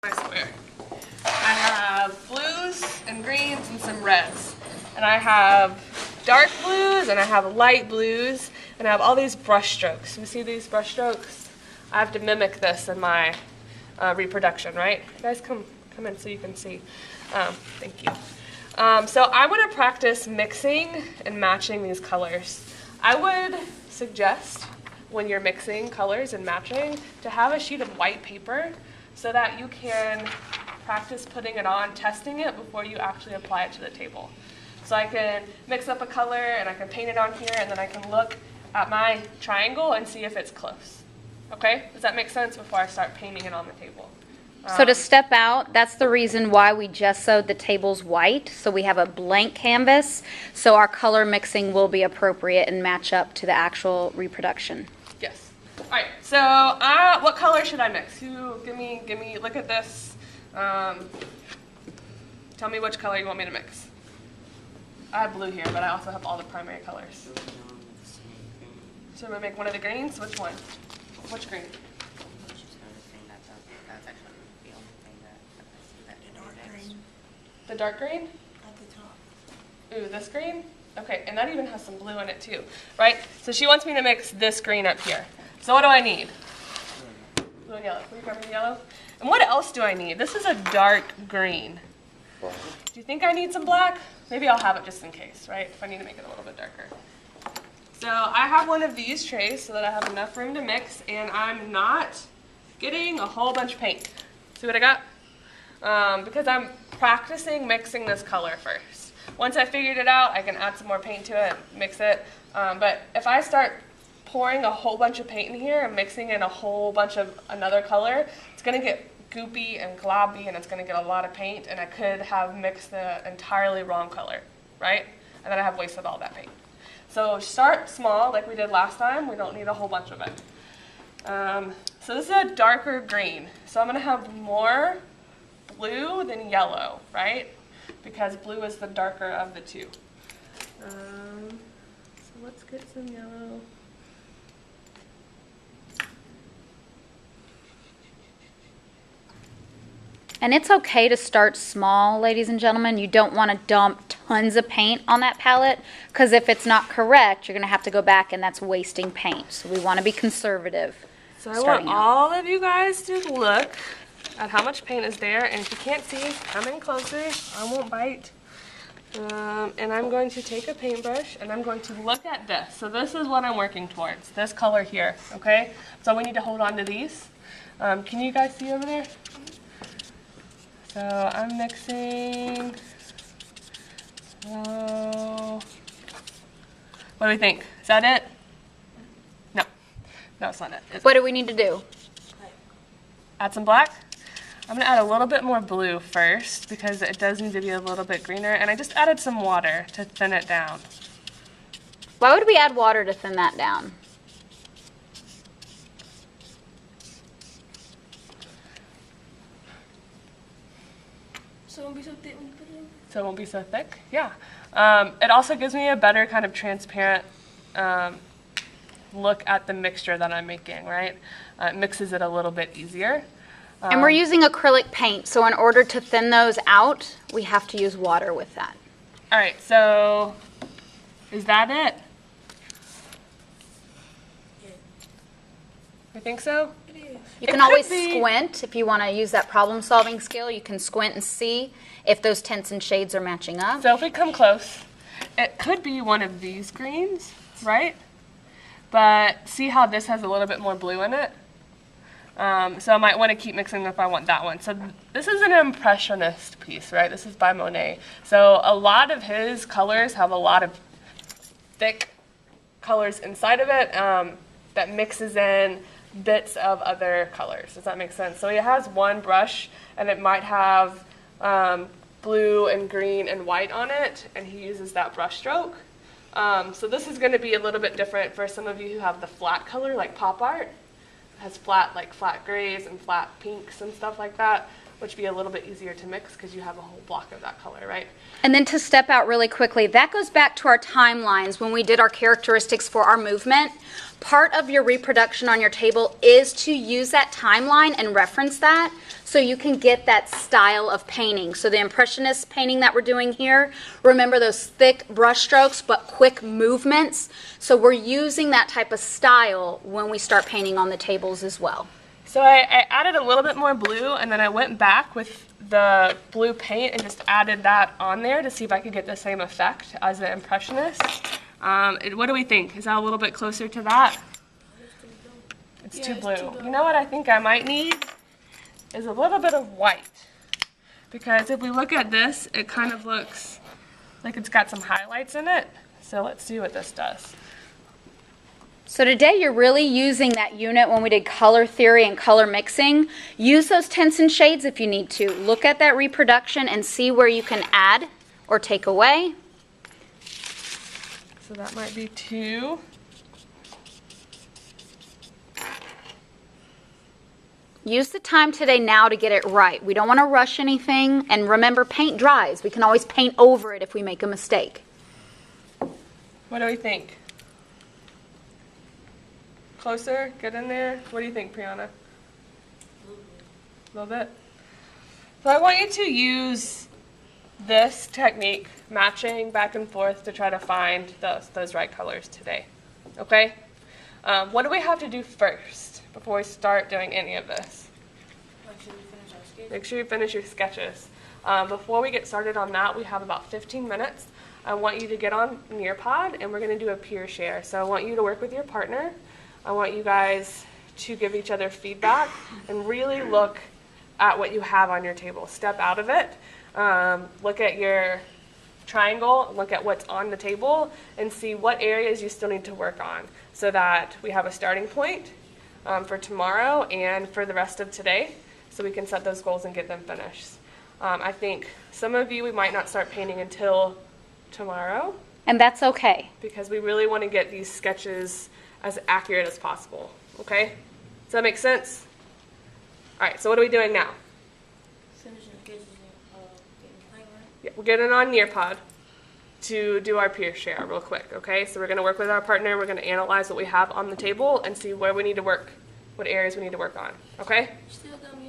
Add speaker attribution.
Speaker 1: My square. I have blues and greens and some reds. And I have dark blues and I have light blues and I have all these brush strokes. You see these brush strokes? I have to mimic this in my reproduction, right? You guys come in so you can see. Thank you. So I want to practice mixing and matching these colors. I would suggest when you're mixing colors and matching to have a sheet of white paper so that you can practice putting it on, testing it before you actually apply it to the table. So I can mix up a color and I can paint it on here and then I can look at my triangle and see if it's close. Okay? Does that make sense before I start painting it on the table?
Speaker 2: So to step out, that's the reason why we gessoed the tables white, so we have a blank canvas, so our color mixing will be appropriate and match up to the actual reproduction.
Speaker 1: Yes. All right, so what color should I mix? Give me, look at this. Tell me which color you want me to mix. I have blue here, but I also have all the primary colors. So I'm gonna make one of the greens? Which one? Which green? The dark green?
Speaker 3: At the top.
Speaker 1: Ooh, this green? Okay, and that even has some blue in it too, right? So she wants me to mix this green up here. So what do I need? Blue and yellow. Will you grab me the yellow? And what else do I need? This is a dark green. Do you think I need some black? Maybe I'll have it just in case, right? If I need to make it a little bit darker. So I have one of these trays so that I have enough room to mix, and I'm not getting a whole bunch of paint. See what I got? Because I'm practicing mixing this color first. Once I figured it out, I can add some more paint to it, mix it. But if I start pouring a whole bunch of paint in here and mixing in a whole bunch of another color, it's going to get goopy and globby and it's going to get a lot of paint, and I could have mixed the entirely wrong color, right? And then I have wasted all that paint. So start small like we did last time. We don't need a whole bunch of it. So this is a darker green. So I'm going to have more blue than yellow, right? Because blue is the darker of the two. So let's get some yellow.
Speaker 2: And it's okay to start small, ladies and gentlemen. You don't want to dump tons of paint on that palette, because if it's not correct, you're going to have to go back and that's wasting paint. So we want to be conservative.
Speaker 1: So I want all of you guys to look at how much paint is there, and if you can't see, come in closer. I won't bite. And I'm going to take a paintbrush and I'm going to look at this. So this is what I'm working towards, this color here, okay? So we need to hold on to these. Can you guys see over there? So I'm mixing. What do we think? Is that it? No. No, it's not it.
Speaker 2: What do we need to do?
Speaker 1: Add some black. I'm going to add a little bit more blue first because it does need to be a little bit greener. And I just added some water to thin it down.
Speaker 2: Why would we add water to thin that down?
Speaker 3: So it won't be so thick when you put it in?
Speaker 1: So it won't be so thick? Yeah. It also gives me a better kind of transparent look at the mixture that I'm making, right? It mixes it a little bit easier.
Speaker 2: And we're using acrylic paint, so in order to thin those out, we have to use water with that.
Speaker 1: All right, so is that it? You think so?
Speaker 3: It is.
Speaker 2: You can always squint if you want to use that problem-solving skill. You can squint and see if those tints and shades are matching up.
Speaker 1: So if we come close, it could be one of these greens, right? But see how this has a little bit more blue in it? So I might want to keep mixing if I want that one. So this is an Impressionist piece, right? This is by Monet. So a lot of his colors have a lot of thick colors inside of it that mixes in bits of other colors. Does that make sense? So he has one brush and it might have blue and green and white on it, and he uses that brush stroke. So this is going to be a little bit different for some of you who have the flat color like pop art. It has flat grays and flat pinks and stuff like that. which would be a little bit easier to mix because you have a whole block of that color, right?
Speaker 2: And then to step out really quickly, that goes back to our timelines when we did our characteristics for our movement. Part of your reproduction on your table is to use that timeline and reference that so you can get that style of painting. So the Impressionist painting that we're doing here, remember those thick brush strokes but quick movements. So we're using that type of style when we start painting on the tables as well.
Speaker 1: So I added a little bit more blue, and then I went back with the blue paint and just added that on there to see if I could get the same effect as the Impressionist. What do we think? Is that a little bit closer to that? It's too blue. You know what I think I might need is a little bit of white. Because if we look at this, it kind of looks like it's got some highlights in it. So let's see what this does.
Speaker 2: So today you're really using that unit when we did color theory and color mixing. Use those tints and shades if you need to. Look at that reproduction and see where you can add or take away.
Speaker 1: So that might be 2.
Speaker 2: Use the time today now to get it right. We don't want to rush anything. And remember, paint dries. We can always paint over it if we make a mistake.
Speaker 1: What do we think? Closer? Get in there? What do you think, Priyana? A little bit. So I want you to use this technique, matching back and forth, to try to find those right colors today. Okay? What do we have to do first before we start doing any of this? Make sure you finish your sketches. Before we get started on that, we have about 15 minutes. I want you to get on Nearpod, and we're going to do a peer share. So I want you to work with your partner. I want you guys to give each other feedback and really look at what you have on your table. Step out of it. Look at your triangle, look at what's on the table, and see what areas you still need to work on so that we have a starting point for tomorrow and for the rest of today so we can set those goals and get them finished. I think some of you, we might not start painting until tomorrow.
Speaker 2: And that's okay.
Speaker 1: Because we really want to get these sketches as accurate as possible, okay? Does that make sense? All right, so what are we doing now? Yeah, we're getting on Nearpod to do our peer share real quick, okay? So we're going to work with our partner. We're going to analyze what we have on the table and see where we need to work, what areas we need to work on, okay?
Speaker 3: Still got me